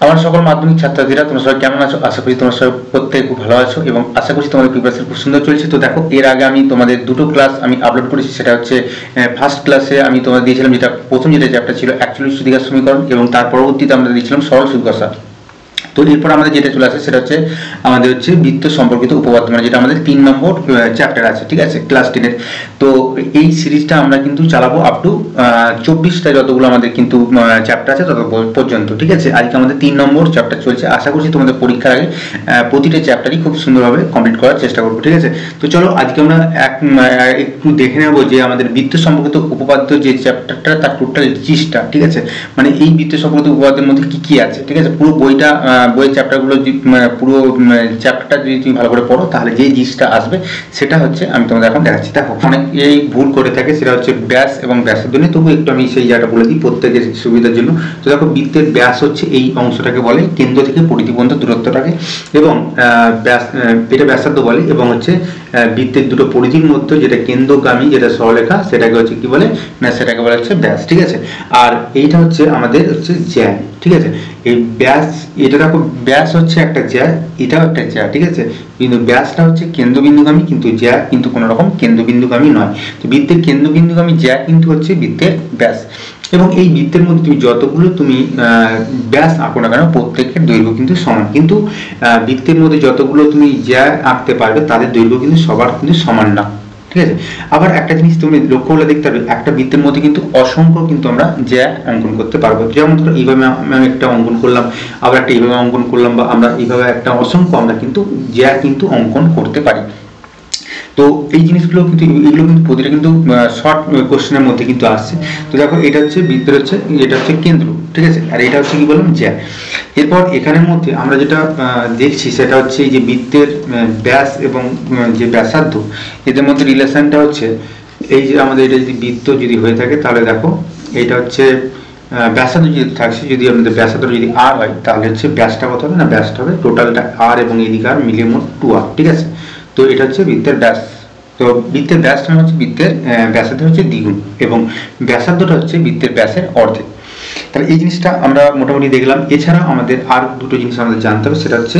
আমার সকল মাধ্যমিক ছাত্রছাত্রীরা তোমরা সবাই কেমন আছো? আশা করি তোমরা সবাই প্রত্যেকে খুব ভালো আছো এবং আশা করছি তোমাদের প্রিপারেশন খুব সুন্দর চলছে। তো দেখো, এর আগে আমি তোমাদের দুটো ক্লাস আমি আপলোড করেছি। সেটা হচ্ছে ফার্স্ট ক্লাসে আমি তোমাদের দিয়েছিলাম যেটা প্রথম যেটা চ্যাপ্টার ছিল অ্যাকচুয়ালি সুদিঘাত সমীকরণ, এবং তার পরবর্তীতে আমরা দিয়েছিলাম সরল সুদকষা। তো এরপর আমাদের যেটা চলে আসে সেটা হচ্ছে আমাদের হচ্ছে বৃত্ত সম্পর্কিত উপপাদ্য, মানে যেটা আমাদের 3 নম্বর চ্যাপ্টার আছে, ঠিক আছে, ক্লাস 10-এর। তো এই সিরিজটা আমরা কিন্তু চালাবো আপ টু 24টা যতগুলো আমাদের কিন্তু চ্যাপ্টার আছে তত পর্যন্ত, ঠিক আছে। আজকে আমাদের 3 নম্বর চ্যাপ্টার চলছে। আশা করছি তোমাদের পরীক্ষার আগে প্রতিটা চ্যাপ্টারই খুব সুন্দরভাবে কমপ্লিট করার চেষ্টা করবো, ঠিক আছে। তো চলো আজকে আমরা একটু দেখে নেবো যে আমাদের বৃত্ত সম্পর্কিত উপপাদ্য যে চ্যাপ্টারটা তার টোটাল জিনিসটা, ঠিক আছে, মানে এই বৃত্ত সম্পর্কিত উপপাদ্যের মধ্যে কি কি আছে, ঠিক আছে। পুরো বইয়ের চ্যাপ্টারগুলো পুরো চ্যাপ্টারটা যদি তুমি ভালো করে পড়ো তাহলে যে জিনিসটা আসবে সেটা হচ্ছে আমি তোমাদের এখন দেখাচ্ছি। দেখো, অনেক এই ভুল করে থাকে, সেটা হচ্ছে ব্যাস এবং ব্যাসার্ধ নিয়ে। তবু একটু আমি সেই জায়গাটা বলে দিই প্রত্যেকের সুবিধার জন্য। তো দেখো, বৃত্তের ব্যাস হচ্ছে এই অংশটাকে বলে, কেন্দ্র থেকে পরিধি পর্যন্ত দূরত্বটাকে, এবং ব্যাস এটা ব্যাসার্ধ বলে। এবং হচ্ছে বৃত্তের দুটো পরিধির মধ্যে যেটা কেন্দ্রগামী যেটা সরলরেখা সেটাকে হচ্ছে কি বলে না, সেটাকে বলা হচ্ছে ব্যাস, ঠিক আছে। আর এইটা হচ্ছে আমাদের হচ্ছে জ্যা, ঠিক আছে। এই ব্যাস, এটা দেখো ব্যাস হচ্ছে একটা জ্যা, এটাও একটা জ্যা, ঠিক আছে। কিন্তু ব্যাসটা হচ্ছে কেন্দ্রবিন্দুগামী, কিন্তু জ্যা কিন্তু কোনো রকম কেন্দ্রবিন্দুগামী নয়। তো বৃত্তের কেন্দ্রবিন্দুগামী জ্যা কিন্তু হচ্ছে বৃত্তের ব্যাস। এবং এই বৃত্তের মধ্যে তুমি যতগুলো তুমি ব্যাস আঁকো না কেন প্রত্যেকের দৈর্ঘ্য কিন্তু সমান, কিন্তু বৃত্তের মধ্যে যতগুলো তুমি জ্যা আঁকতে পারবে তাদের দৈর্ঘ্য কিন্তু সবার কিন্তু সমান না, ঠিক আছে। আবার একটা জিনিস তুমি লক্ষ্য করলে দেখতে পারবে, একটা বৃত্তের মধ্যে কিন্তু অসংখ্য কিন্তু আমরা জ্যা অঙ্কন করতে পারবো। যেমন ধরো এইভাবে আমি একটা অঙ্কন করলাম, আবার একটা এইভাবে অঙ্কন করলাম, বা আমরা এইভাবে একটা অসংখ্য আমরা কিন্তু জ্যা কিন্তু অঙ্কন করতে পারি। তো এই জিনিসগুলো কিন্তু এগুলো কিন্তু প্রতিটা কিন্তু শর্ট কোশ্চেনের মধ্যে কিন্তু আসছে। তো দেখো, এটা হচ্ছে বৃত্তের হচ্ছে, এটা হচ্ছে কেন্দ্র, ঠিক আছে, আর এটা হচ্ছে কি বললাম জ্যা। এরপর এখানের মধ্যে আমরা যেটা দেখছি সেটা হচ্ছে এই যে বৃত্তের ব্যাস এবং যে ব্যাসার্ধ, এদের মধ্যে রিলেশনটা হচ্ছে এই যে আমাদের এটা যদি বৃত্ত যদি হয়ে থাকে তাহলে দেখো এইটা হচ্ছে ব্যাসার্ধ যদি থাকছে, যদি আমাদের ব্যাসার্ধ যদি আর হয় তাহলে হচ্ছে ব্যাসটা কত হবে না, ব্যাসটা হবে টোটালটা আর এবং এদিকে আর মিলিয়ে মোট 2r, ঠিক আছে। তো এটা হচ্ছে বৃত্তের ব্যাস। তো বৃত্তের ব্যাসটা হচ্ছে বৃত্তের ব্যাসার্ধ হচ্ছে দ্বিগুণ, এবং ব্যাসার্ধটা হচ্ছে বৃত্তের ব্যাসের অর্ধেক। তাহলে এই জিনিসটা আমরা মোটামুটি দেখলাম। এছাড়া আমাদের আর দুটো জিনিস আমাদের জানতে হবে, সেটা হচ্ছে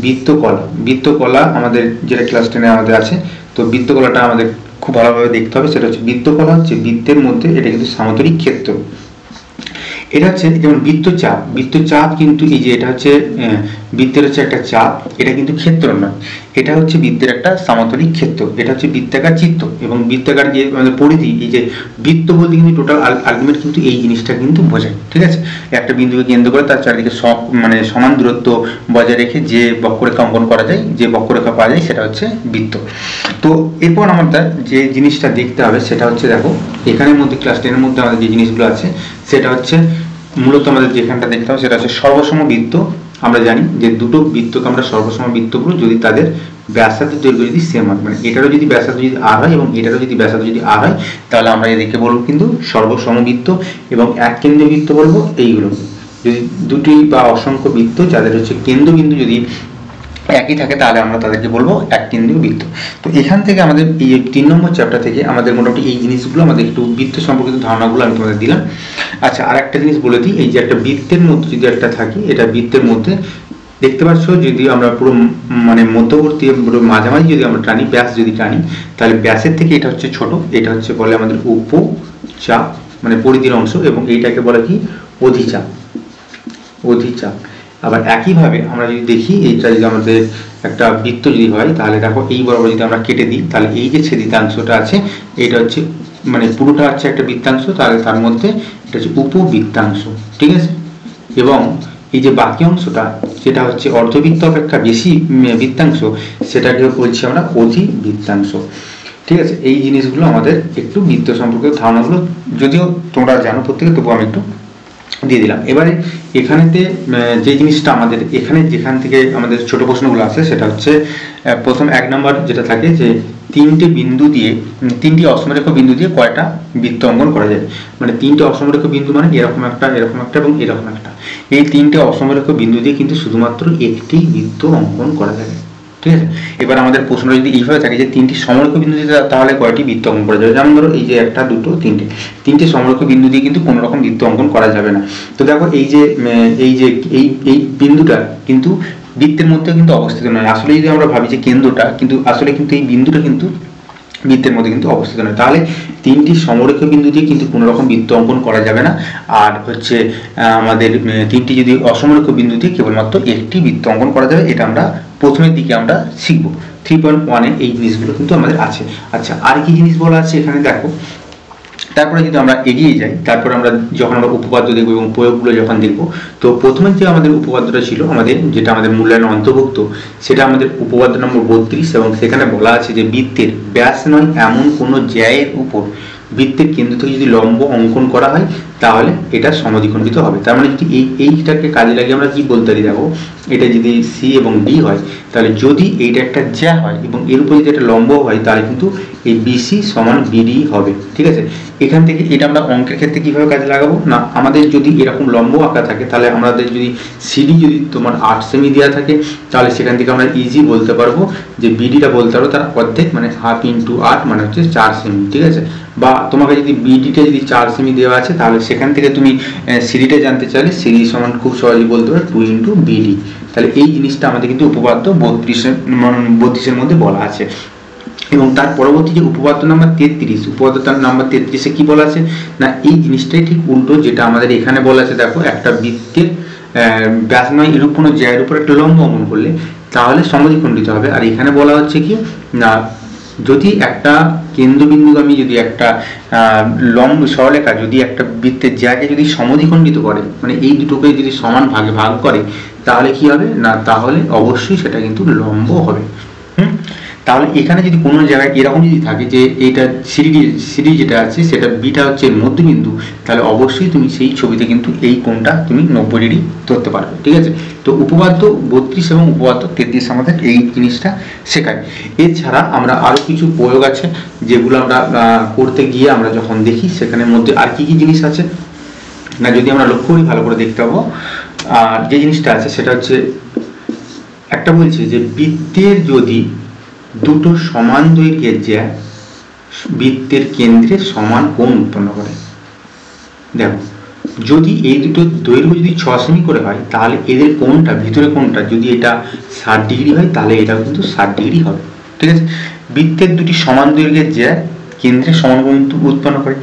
বৃত্তকলা। বৃত্তকলা আমাদের যেটা ক্লাস 10-এ আমাদের আছে, তো বৃত্তকলাটা আমাদের খুব ভালোভাবে দেখতে হবে। সেটা হচ্ছে বৃত্তকলা হচ্ছে বৃত্তের মধ্যে এটা কিন্তু সামন্তরিক ক্ষেত্র। এটা হচ্ছে যেমন বৃত্তচাপ, বৃত্তচাপ কিন্তু এই যে এটা হচ্ছে বৃত্তের হচ্ছে একটা চাপ, এটা কিন্তু ক্ষেত্র নয়, এটা হচ্ছে বৃত্তের একটা সামান্তরিক ক্ষেত্র। এটা হচ্ছে বৃত্তাকার চিত্র এবং বৃত্তাকার যে আমাদের পরিধি, এই যে বৃত্ত বলতে কিন্তু টোটাল আলটিমেট কিন্তু এই জিনিসটা কিন্তু বোঝায়, ঠিক আছে। একটা বিন্দুকে কেন্দ্র করে তার চারিদিকে মানে সমান দূরত্ব বজায় রেখে যে বক্ররেখা অঙ্কন করা যায়, যে বক্ররেখা পাওয়া যায় সেটা হচ্ছে বৃত্ত। তো এরপর আমাদের যে জিনিসটা দেখতে হবে সেটা হচ্ছে, দেখো এখানের মধ্যে ক্লাস 10-এর মধ্যে আমাদের যে জিনিসগুলো আছে সেটা হচ্ছে মূলত আমাদের যেখানটা দেখতে হবে সেটা হচ্ছে সর্বসম বৃত্ত। আমরা জানি যে দুটো বৃত্তকে আমরা সর্বসম বৃত্ত করব যদি তাদের ব্যাসার্ধ দৈর্ঘ্য যদি সেম হয়, মানে এটারও যদি ব্যাসার্ধ যদি আর হয় এবং এটারও যদি ব্যাসার্ধ যদি আর হয় তাহলে আমরা এদেরকে বলবো কিন্তু সর্বসম বৃত্ত। এবং এক কেন্দ্রীয় বৃত্ত বলবো এইগুলো, যদি দুটি বা অসংখ্য বৃত্ত যাদের হচ্ছে কেন্দ্রবিন্দু যদি একই থাকে তাহলে আমরা তাদেরকে বলবো এক কেন্দ্রীয় বৃত্ত। তো এখান থেকে আমাদের এই 3 নম্বর চ্যাপ্টার থেকে আমাদের মোটামুটি এই জিনিসগুলো আমাদের একটু বৃত্ত সম্পর্কিত ধারণাগুলো আমি তোমাদের দিলাম। আচ্ছা, আর একটা জিনিস বলে দিই, এই যে একটা বৃত্তের মধ্যে যদি একটা থাকে, এটা বৃত্তের মধ্যে দেখতে পাচ্ছ যদি আমরা পুরো মানে মধ্যবর্তী পুরো মাঝামাঝি যদি আমরা টানি, ব্যাস যদি টানি, তাহলে ব্যাসের থেকে এটা হচ্ছে ছোট, এটা হচ্ছে বলে আমাদের উপচাপ মানে পরিধির অংশ, এবং এইটাকে বলে কি অধিচাপ, অধিচাপ। আবার একইভাবে আমরা যদি দেখি এইটা যদি আমাদের একটা বৃত্ত যদি হয় তাহলে দেখো এই বরাবর যদি আমরা কেটে দিই তাহলে এই যে ছেদিতাংশটা আছে এটা হচ্ছে মানে পুরোটা হচ্ছে একটা বৃত্তাংশ, তাহলে তার মধ্যে এটা হচ্ছে উপবৃত্তাংশ, ঠিক আছে। এবং এই যে বাকি অংশটা যেটা হচ্ছে অর্ধবৃত্ত অপেক্ষা বেশি বৃত্তাংশ সেটাকে বলছি আমরা অধিবৃত্তাংশ, ঠিক আছে। এই জিনিসগুলো আমাদের একটু বৃত্ত সম্পর্কিত ধারণাগুলো যদিও তোমরা জানো প্রত্যেকে, তবু আমি একটু দিয়ে দিলাম। এবারে এখানেতে যে জিনিসটা আমাদের এখানে যেখান থেকে আমাদের ছোট প্রশ্নগুলো আসে সেটা হচ্ছে প্রথম 1 নম্বর যেটা থাকে যে 3টে বিন্দু দিয়ে 3টি অসমরেখ বিন্দু দিয়ে কয়টা বৃত্ত অঙ্কন করা যায়, মানে 3টে অসমরেখ বিন্দু মানে এরকম একটা এবং এরকম একটা, এই 3টে অসমরেখ বিন্দু দিয়ে কিন্তু শুধুমাত্র একটি বৃত্ত অঙ্কন করা যাবে, ঠিক আছে। এবার আমাদের প্রশ্নটা যদি এইভাবে থাকে যে তিনটি সমরেখ বিন্দু দিয়ে তাহলে কয়টি বৃত্ত অঙ্কন করা যাবে, যেমন ধরো এই যে একটা, দুটো, তিনটে সমরেখ বিন্দু দিয়ে কিন্তু কোনো রকম বৃত্ত অঙ্কন করা যাবে না। তো দেখো এই যে এই বিন্দুটা কিন্তু বৃত্তের মধ্যে কিন্তু অবস্থিত নয়। আসলে যদি আমরা ভাবি যে কেন্দ্রটা, কিন্তু আসলে কিন্তু এই বিন্দুটা কিন্তু বৃত্তের মধ্যে কিন্তু অবস্থিত নয়। তাহলে তিনটি সমরেখ বিন্দু দিয়ে কিন্তু কোনো রকম বৃত্ত অঙ্কন করা যাবে না। আর হচ্ছে আমাদের তিনটি যদি অসমরেখ বিন্দু দিয়ে কেবলমাত্র একটি বৃত্ত অঙ্কন করা যাবে। এটা আমরা প্রথমের দিকে আমরা শিখবো। 3.1 এই জিনিসগুলো কিন্তু আমাদের আছে। আচ্ছা, আর কি জিনিস বলা আছে এখানে দেখো। তারপরে যদি আমরা এগিয়ে যাই, তারপরে আমরা যখন আমরা উপপাদ্য দেখবো এবং প্রয়োগগুলো যখন দেখবো, তো প্রথমে যে আমাদের উপপাদ্যটা ছিল আমাদের, যেটা আমাদের মূল্যায়নে অন্তর্ভুক্ত, সেটা আমাদের উপপাদ্য নম্বর 32, এবং সেখানে বলা আছে যে বৃত্তের ব্যাস নয় এমন কোনো জ্যায়ের উপর বৃত্তের কেন্দ্র থেকে যদি লম্ব অঙ্কন করা হয় তাহলে এটা সমদ্বিখণ্ডিত হবে। তার মানে যদি এইটাকে কাজে লাগিয়ে আমরা কি বলতে পারি, দেখো এটা যদি সি এবং ডি হয়, তাহলে যদি এইটা একটা জ্যা হয় এবং এর উপর যদি একটা লম্ব হয়, তাহলে কিন্তু এই বিসি সমান বিডি হবে। ঠিক আছে, এখান থেকে এটা আমরা অঙ্কের ক্ষেত্রে কিভাবে কাজে লাগাবো না, আমাদের যদি এরকম লম্ব আঁকা থাকে, তাহলে আমাদের যদি সিডি যদি তোমার 8 সেমি দেওয়া থাকে, তাহলে সেখান থেকে আমরা ইজি বলতে পারবো যে বিডিটা বলতে পারবো তার অর্ধেক, মানে হাফ ইন্টু 8 মানে হচ্ছে 4 সেমি। ঠিক আছে, বা তোমাকে যদি বিডিটা যদি 4 সেমি দেওয়া আছে, তাহলে সেখান থেকে তুমি সিডিটা জানতে চাইলে সিডি সমান খুব সহজেই বলতে পারো 2 ইন্টু বিডি। তাহলে এই জিনিসটা আমাদের কিন্তু উপপাদ্য 32-এর মধ্যে বলা আছে। এবং তার পরবর্তী যে উপপাদ্য নাম্বার 33, উপপাদ্য নাম্বার 33-এ কি বলা আছে না, এই জিনিসটাই ঠিক উল্টো যেটা আমাদের এখানে বলা আছে। দেখো, একটা বৃত্তের ব্যাস নয় এরূপ কোনো জ্যায়ের উপর একটা লম্ব অঙ্কন করলে তাহলে সমদ্বিখণ্ডিত হবে। আর এখানে বলা হচ্ছে কি না, যদি একটা কেন্দ্রবিন্দুগামী যদি একটা লম্ব সরলরেখা যদি একটা বৃত্তের জ্যাকে যদি সমদ্বিখণ্ডিত করে, মানে এই দুটোকে যদি সমান ভাগে ভাগ করে, তাহলে কি হবে না, তাহলে অবশ্যই সেটা কিন্তু লম্ব হবে। তাহলে এখানে যদি কোনো জায়গায় এরকম যদি থাকে যে এইটা সিডি যেটা আছে সেটা বিটা হচ্ছে মধ্যবিন্দু, তাহলে অবশ্যই তুমি সেই ছবিতে কিন্তু এই কোণটা তুমি 90 ডিগ্রি ধরতে পারবে। ঠিক আছে, তো উপপাদ্য 32 এবং উপপাদ্য 33 আমাদের এই জিনিসটা শেখায়। এছাড়া আমরা আরো কিছু প্রয়োগ আছে যেগুলো আমরা করতে গিয়ে আমরা যখন দেখি সেখানের মধ্যে আর কি কি জিনিস আছে না, যদি আমরা লক্ষ্য করি ভালো করে দেখতে পাবো। আর যে জিনিসটা আছে সেটা হচ্ছে একটা বলছে যে বৃত্তের যদি দুটো সমান দৈর্ঘ্যের জ্যা বৃত্তের কেন্দ্রে সমান কোণ উৎপন্ন করে। দেখো, যদি এই দুটো দৈর্ঘ্য যদি 6 সেমি করে হয়, তাহলে এদের কোণটা, ভিতরে কোণটা যদি এটা 60 ডিগ্রি হয়, তাহলে এটাও কিন্তু 60 ডিগ্রি হবে। ঠিক আছে, বৃত্তের দুটি সমান দৈর্ঘ্যের জ্যা কেন্দ্রে সমান কোণ উৎপন্ন করে।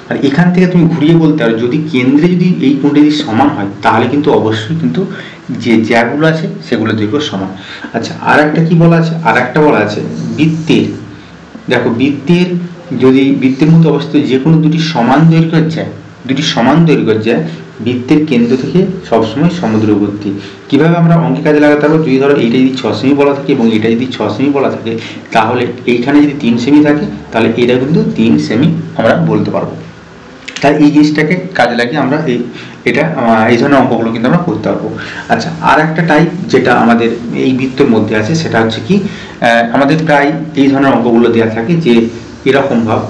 আর এখান থেকে তুমি ঘুরিয়ে বলতে পারো যদি কেন্দ্রে যদি এই কোণটা যদি সমান হয়, তাহলে কিন্তু অবশ্যই কিন্তু যে জ্যাগুলো আছে সেগুলো দৈর্ঘ্য সমান। আচ্ছা, আর একটা কি বলা আছে, আর একটা বলা আছে বৃত্তের, দেখো বৃত্তের যদি বৃত্তের মধ্যে অবস্থিত যে কোনো দুটি সমান দৈর্ঘ্যের জ্যা বৃত্তের কেন্দ্র থেকে সবসময় সমদূরবর্তী। কিভাবে আমরা অঙ্কে কাজে লাগাতে পারবো, যদি ধরো এইটা যদি 6 সেমি বলা থাকে এবং এটা যদি 6 সেমি বলা থাকে, তাহলে এইখানে যদি 3 সেমি থাকে, তাহলে এটা কিন্তু 3 সেমি আমরা বলতে পারবো। তাই এই জিনিসটাকে কাজে লাগিয়ে আমরা এই ধরনের অঙ্কগুলো কিন্তু আমরা করতে পারবো। আচ্ছা, আর একটা টাইপ যেটা আমাদের এই বৃত্তের মধ্যে আছে সেটা হচ্ছে কি, আমাদের প্রায় এই ধরনের অঙ্কগুলো দেওয়া থাকে যে এরকম ভাব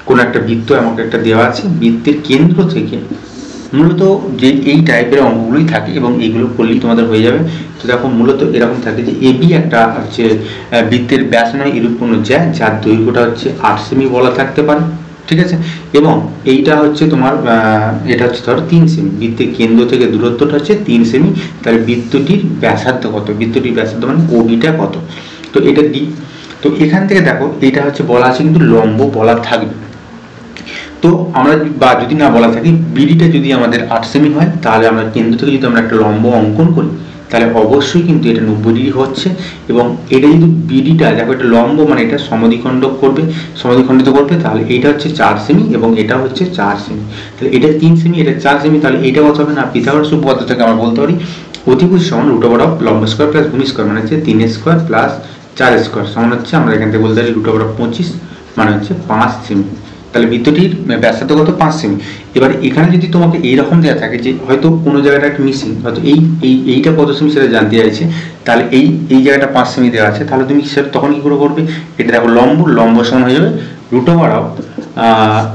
কোন একটা বৃত্ত আমাকে একটা দেওয়া আছে, বৃত্তের কেন্দ্র থেকে মূলত যে এই টাইপের অঙ্কগুলোই থাকে এবং এইগুলো করলেই তোমাদের হয়ে যাবে। তো দেখো, মূলত এরকম থাকে যে এবি একটা হচ্ছে বৃত্তের ব্যাস নয় এরূপ কোনো জ্যা যার দৈর্ঘ্যটা হচ্ছে 8 সেমি বলা থাকতে পারে। ঠিক আছে, এবং এইটা হচ্ছে তোমার এটা হচ্ছে ধরো 3 সেমি, বৃত্তের কেন্দ্র থেকে দূরত্বটা হচ্ছে 3 সেমি। তাহলে বৃত্তটির ব্যাসার্ধ কত, বৃত্তটির ব্যাসার্ধ মানে ওবিটা কত, তো এটা ডি। তো এখান থেকে দেখো এইটা হচ্ছে বলা আছে কিন্তু লম্ব বলা থাকবে। তো আমরা বা যদি না বলা থাকে বিডিটা যদি আমাদের 8 সেমি হয়, তাহলে আমরা কেন্দ্র থেকে যদি আমরা একটা লম্ব অঙ্কন করি, তাহলে অবশ্যই কিন্তু এটা 90 ডিগ্রি হচ্ছে। এবং এটা যদি বিডিটা দেখো এটা লম্ব মানে এটা সমদ্বিখণ্ডিত করবে, তাহলে এটা হচ্ছে 4 সেমি এবং এটা হচ্ছে 4 সেমি। তাহলে এটা 3 সেমি, এটা 4 সেমি, তাহলে এটা কত হবে না, পিথাগোরাস উপপাদ্য থেকে আমরা বলতে পারি অতিভুজ সমান √/, লম্ব স্কয়ার প্লাস ভূমি স্কয়ার মানে হচ্ছে 3 স্কয়ার প্লাস 4 স্কয়ার সমান হচ্ছে, আমরা এখান থেকে বলতে পারি √/25 মানে হচ্ছে 5 সেমি। তাহলে বৃত্তটির ব্যাসার্ধ কত, 5 সেমি। এবার এখানে যদি তোমাকে এইরকম দেওয়া থাকে যে হয়তো কোনো জায়গাটা একটা মিসিং, হয়তো এইটা কত সেমি সেটা জানতে চাইছে, তাহলে এই জায়গাটা 5 সেমি দেওয়া আছে, তাহলে তুমি সেটা তখন কি করে করবে, এটা দেখো লম্ব সমান হয়ে যাবে রুট ওভার অফ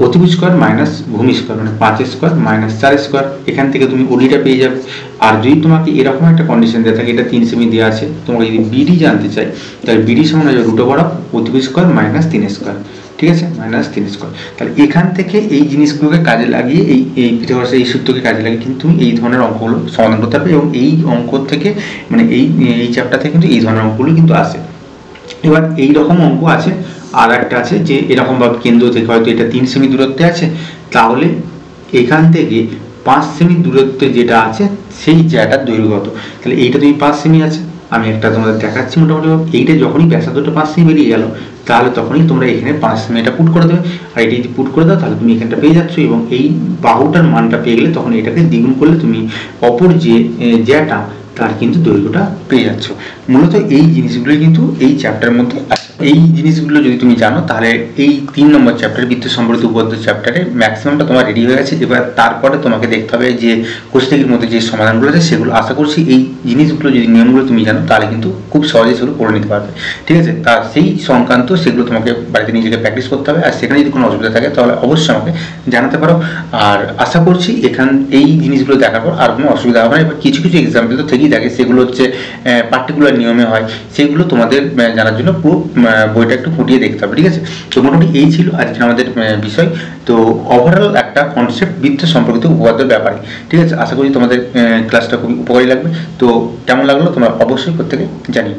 অতিভুজ স্কোয়ার মাইনাস ভূমি স্কোয়ার, মানে 5 স্কোয়ার মাইনাস 4 স্কোয়ার। এখান থেকে তুমি ওডিটা পেয়ে যাবে। আর যদি তোমাকে এরকম একটা কন্ডিশন দেওয়া থাকে, এটা 3 সেমি দেওয়া আছে, তোমাকে যদি বিডি জানতে চাই, তাহলে বিডি সমান হবে রুট ওভার অফ অতিভুজ স্কোয়ার মাইনাস 3 স্কোয়ার, ঠিক আছে, মাইনাস 3 স্কোয়ার। তাহলে এখান থেকে এই জিনিসগুলোকে কাজে লাগিয়ে, এই পিথাগোরাসের এই সূত্রকে কাজে লাগিয়ে কিন্তু তুমি এই ধরনের অঙ্কগুলো সমাধান করতে পারবে। এবং এই অঙ্ক থেকে, মানে এই চ্যাপ্টার থেকে কিন্তু এই ধরনের অঙ্কগুলো কিন্তু আসে। এবার এই রকম অঙ্ক আছে, আর একটা আছে যে এরকমভাবে কেন্দ্র থেকে হয়তো এটা 3 সেমি দূরত্বে আছে, তাহলে এখান থেকে 5 সেমি দূরত্বে যেটা আছে সেই জায়গাটার দৈর্ঘ্য কত। তাহলে এইটা তুমি 5 সেমি আছে, আমি একটা তোমাদের দেখাচ্ছি মোটামুটি। এইটা যখনই ব্যাসার্ধটা 5 সেমি বেরিয়ে গেল, তাহলে তখনই তোমরা এখানে 5 সেমি এটা পুট করে দেবে। আর এটা যদি পুট করে দাও, তাহলে তুমি এখানটা পেয়ে যাচ্ছ। এবং এই বাহুটার মানটা পেয়ে গেলে তখন এটাকে দ্বিগুণ করলে তুমি অপর যেটা তার কিন্তু দৈর্ঘ্যটা পেয়ে যাচ্ছ। মূলত এই জিনিসগুলো কিন্তু এই চ্যাপ্টারের মধ্যে আছে। এই জিনিসগুলো যদি তুমি জানো, তাহলে এই 3 নম্বর চ্যাপ্টারে বিদ্যুৎ সম্পর্কিত উপপাদ্য চ্যাপ্টারে ম্যাক্সিমামটা তোমার রেডি হয়ে গেছে। এবার তারপরে তোমাকে দেখতে হবে যে কোশ্চেনের মধ্যে যে সমাধানগুলো আছে সেগুলো, আশা করছি এই জিনিসগুলো যদি নিয়মগুলো তুমি জানো, তাহলে কিন্তু খুব সহজেই সেগুলো করে নিতে পারবে, ঠিক আছে। তার সেই সংক্রান্ত সেগুলো তোমাকে বাড়িতে নিজেকে প্র্যাকটিস করতে হবে। আর সেখানে যদি কোনো অসুবিধা থাকে তাহলে অবশ্যই আমাকে জানাতে পারো। আর আশা করছি এই জিনিসগুলো দেখার পর আর কোনো অসুবিধা হবে না। এবার কিছু কিছু এক্সাম্পল তো থেকেই থাকে, সেগুলো হচ্ছে পার্টিকুলার নিয়মে হয়, সেগুলো তোমাদের জানার জন্য পুরো বইটা একটু ফুটিয়ে দেখতে হবে, ঠিক আছে। তো মোটামুটি এই ছিল আজকে আমাদের বিষয়। তো ওভারঅল একটা কনসেপ্ট বিদ্যুৎ সম্পর্কিত উপপাদ্যের ব্যাপারে, ঠিক আছে। আশা করি তোমাদের ক্লাসটা খুবই উপকারী লাগবে। তো কেমন লাগলো তোমরা অবশ্যই প্রত্যেকে জানিও।